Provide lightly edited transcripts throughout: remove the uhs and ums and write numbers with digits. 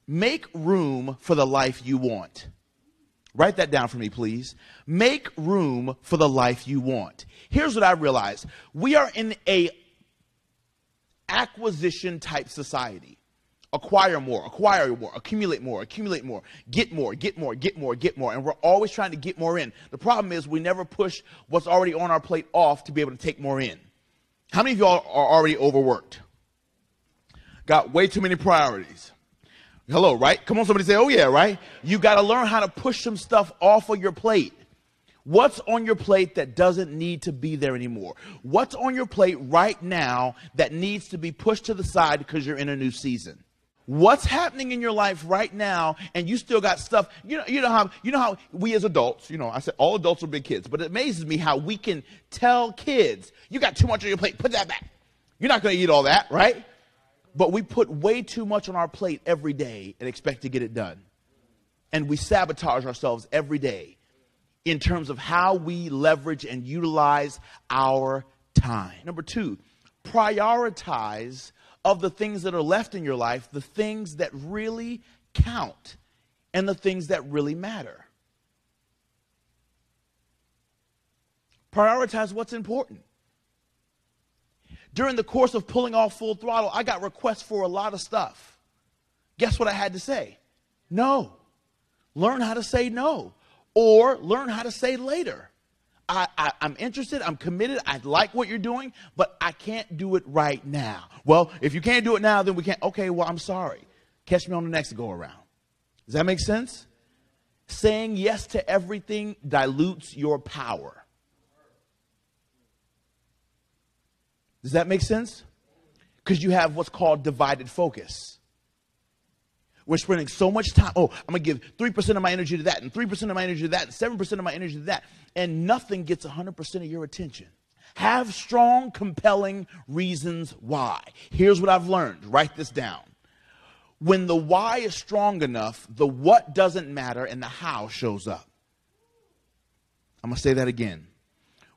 Make room for the life you want. Write that down for me, please. Make room for the life you want. Here's what I realized. We are in a acquisition type society. Acquire more, accumulate more, get more, get more, get more, get more. And we're always trying to get more in. The problem is we never push what's already on our plate off to be able to take more in. How many of y'all are already overworked? Got way too many priorities. Hello, right? Come on, somebody say, oh yeah, right? You got to learn how to push some stuff off of your plate. What's on your plate that doesn't need to be there anymore? What's on your plate right now that needs to be pushed to the side because you're in a new season? What's happening in your life right now, and you still got stuff, you know how we as adults, I said all adults are big kids, but it amazes me how we can tell kids, you got too much on your plate, put that back. You're not going to eat all that, right? But we put way too much on our plate every day and expect to get it done. And we sabotage ourselves every day in terms of how we leverage and utilize our time. Number 2, prioritize of the things that are left in your life, the things that really count and the things that really matter. Prioritize what's important. During the course of pulling off Full Throttle, I got requests for a lot of stuff. Guess what I had to say? No. Learn how to say no, or learn how to say later. I'm interested, I'm committed, I like what you're doing, but I can't do it right now. Well, if you can't do it now, then we can't. Okay, well, I'm sorry. Catch me on the next go around. Does that make sense? Saying yes to everything dilutes your power. Does that make sense? Because you have what's called divided focus. We're spending so much time. Oh, I'm going to give 3% of my energy to that, and 3% of my energy to that, and 7% of my energy to that. And nothing gets 100% of your attention. Have strong, compelling reasons why. Here's what I've learned. Write this down. When the why is strong enough, the what doesn't matter and the how shows up. I'm going to say that again.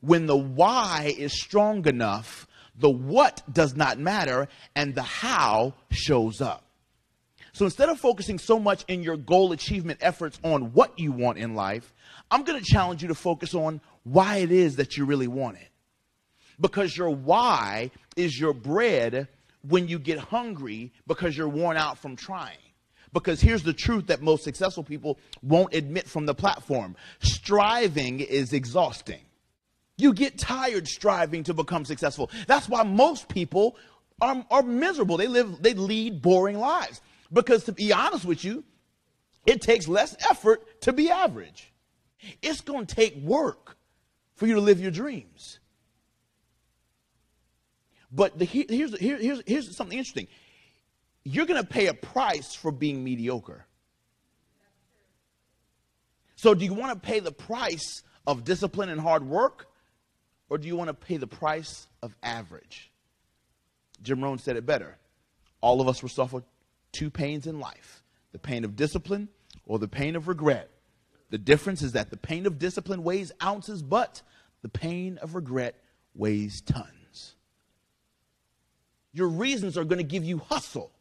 When the why is strong enough, the what does not matter and the how shows up. So instead of focusing so much in your goal achievement efforts on what you want in life, I'm going to challenge you to focus on why it is that you really want it. Because your why is your bread when you get hungry because you're worn out from trying. Because here's the truth that most successful people won't admit from the platform. Striving is exhausting. You get tired striving to become successful. That's why most people are miserable. They lead boring lives. Because to be honest with you, it takes less effort to be average. It's going to take work for you to live your dreams. But here's something interesting. You're going to pay a price for being mediocre. So do you want to pay the price of discipline and hard work? Or do you want to pay the price of average? Jim Rohn said it better. All of us will suffer 2 pains in life, the pain of discipline or the pain of regret. The difference is that the pain of discipline weighs ounces, but the pain of regret weighs tons. Your reasons are going to give you hustle.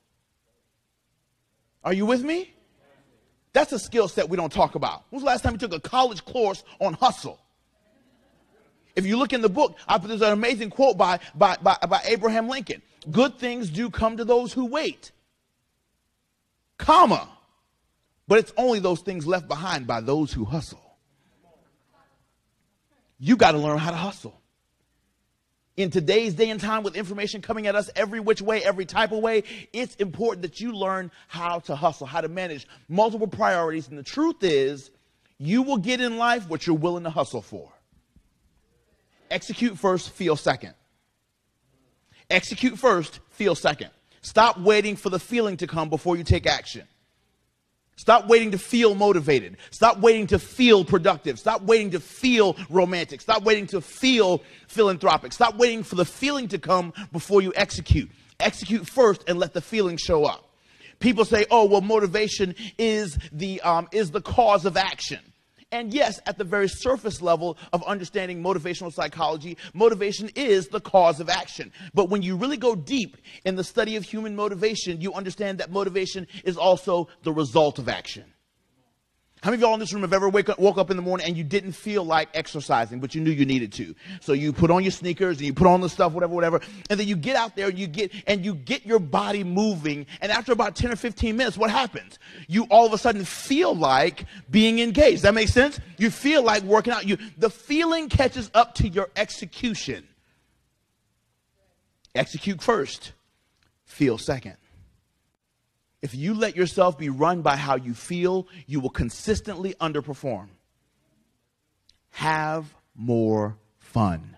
Are you with me? That's a skill set we don't talk about. When was the last time you took a college course on hustle? If you look in the book, there's an amazing quote by Abraham Lincoln. Good things do come to those who wait. Comma. But it's only those things left behind by those who hustle. You got to learn how to hustle. In today's day and time with information coming at us every which way, every type of way, it's important that you learn how to hustle, how to manage multiple priorities. And the truth is, you will get in life what you're willing to hustle for. Execute first, feel second. Execute first, feel second. Stop waiting for the feeling to come before you take action. Stop waiting to feel motivated. Stop waiting to feel productive. Stop waiting to feel romantic. Stop waiting to feel philanthropic. Stop waiting for the feeling to come before you execute. Execute first and let the feeling show up. People say, oh, well, motivation is the cause of action. And yes, at the very surface level of understanding motivational psychology, motivation is the cause of action. But when you really go deep in the study of human motivation, you understand that motivation is also the result of action. How many of y'all in this room have ever woke up in the morning and you didn't feel like exercising, but you knew you needed to? So you put on your sneakers and you put on the stuff, whatever, and then you get out there and you get your body moving, and after about 10 or 15 minutes, what happens? You all of a sudden feel like being engaged. Does that make sense? You feel like working out. The feeling catches up to your execution. Execute first, feel second. If you let yourself be run by how you feel, you will consistently underperform. Have more fun.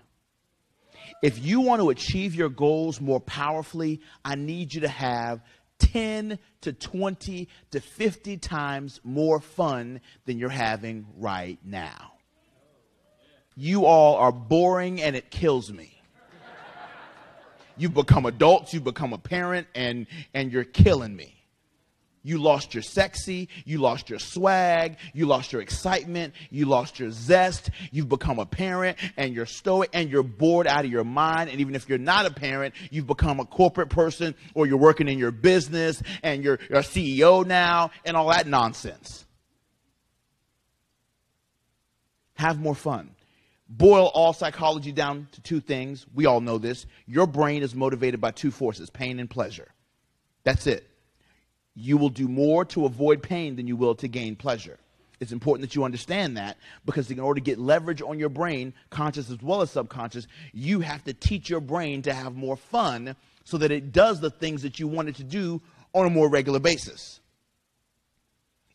If you want to achieve your goals more powerfully, I need you to have 10 to 20 to 50 times more fun than you're having right now. You all are boring and it kills me. You've become adults, you've become a parent, and you're killing me. You lost your sexy, you lost your swag, you lost your excitement, you lost your zest. You've become a parent and you're stoic and you're bored out of your mind. And even if you're not a parent, you've become a corporate person, or you're working in your business and you're a CEO now and all that nonsense. Have more fun. Boil all psychology down to two things. We all know this. Your brain is motivated by two forces, pain and pleasure. That's it. You will do more to avoid pain than you will to gain pleasure. It's important that you understand that, because in order to get leverage on your brain, conscious as well as subconscious, you have to teach your brain to have more fun so that it does the things that you want it to do on a more regular basis.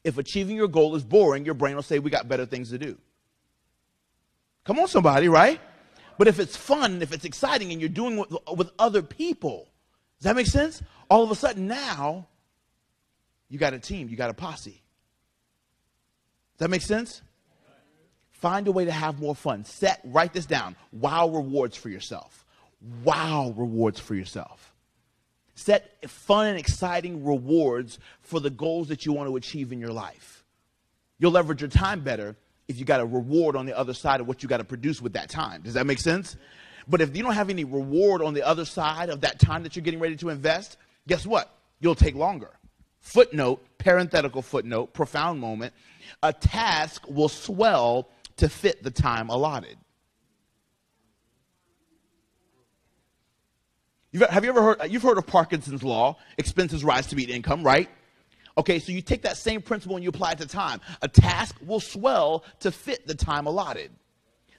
If achieving your goal is boring, your brain will say, we got better things to do. Come on, somebody, right? But if it's fun, if it's exciting, and you're doing it with other people, does that make sense? All of a sudden now, you got a team, you got a posse. Does that make sense? Find a way to have more fun. Write this down. Wow rewards for yourself. Wow rewards for yourself. Set fun and exciting rewards for the goals that you want to achieve in your life. You'll leverage your time better if you got a reward on the other side of what you got to produce with that time. Does that make sense? But if you don't have any reward on the other side of that time that you're getting ready to invest, guess what? You'll take longer. Footnote, parenthetical footnote, profound moment. A task will swell to fit the time allotted. Have you ever heard, you've heard of Parkinson's law, expenses rise to meet income, right? Okay, so you take that same principle and you apply it to time. A task will swell to fit the time allotted.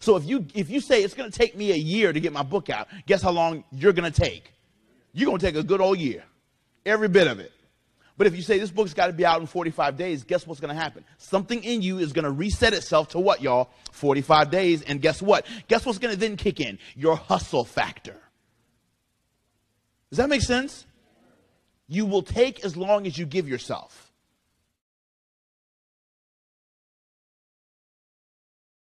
So if you say it's going to take me a year to get my book out, guess how long you're going to take? You're going to take a good old year, every bit of it. But if you say this book's got to be out in 45 days, guess what's going to happen? Something in you is going to reset itself to what, y'all? 45 days. And guess what? Guess what's going to then kick in? Your hustle factor. Does that make sense? You will take as long as you give yourself.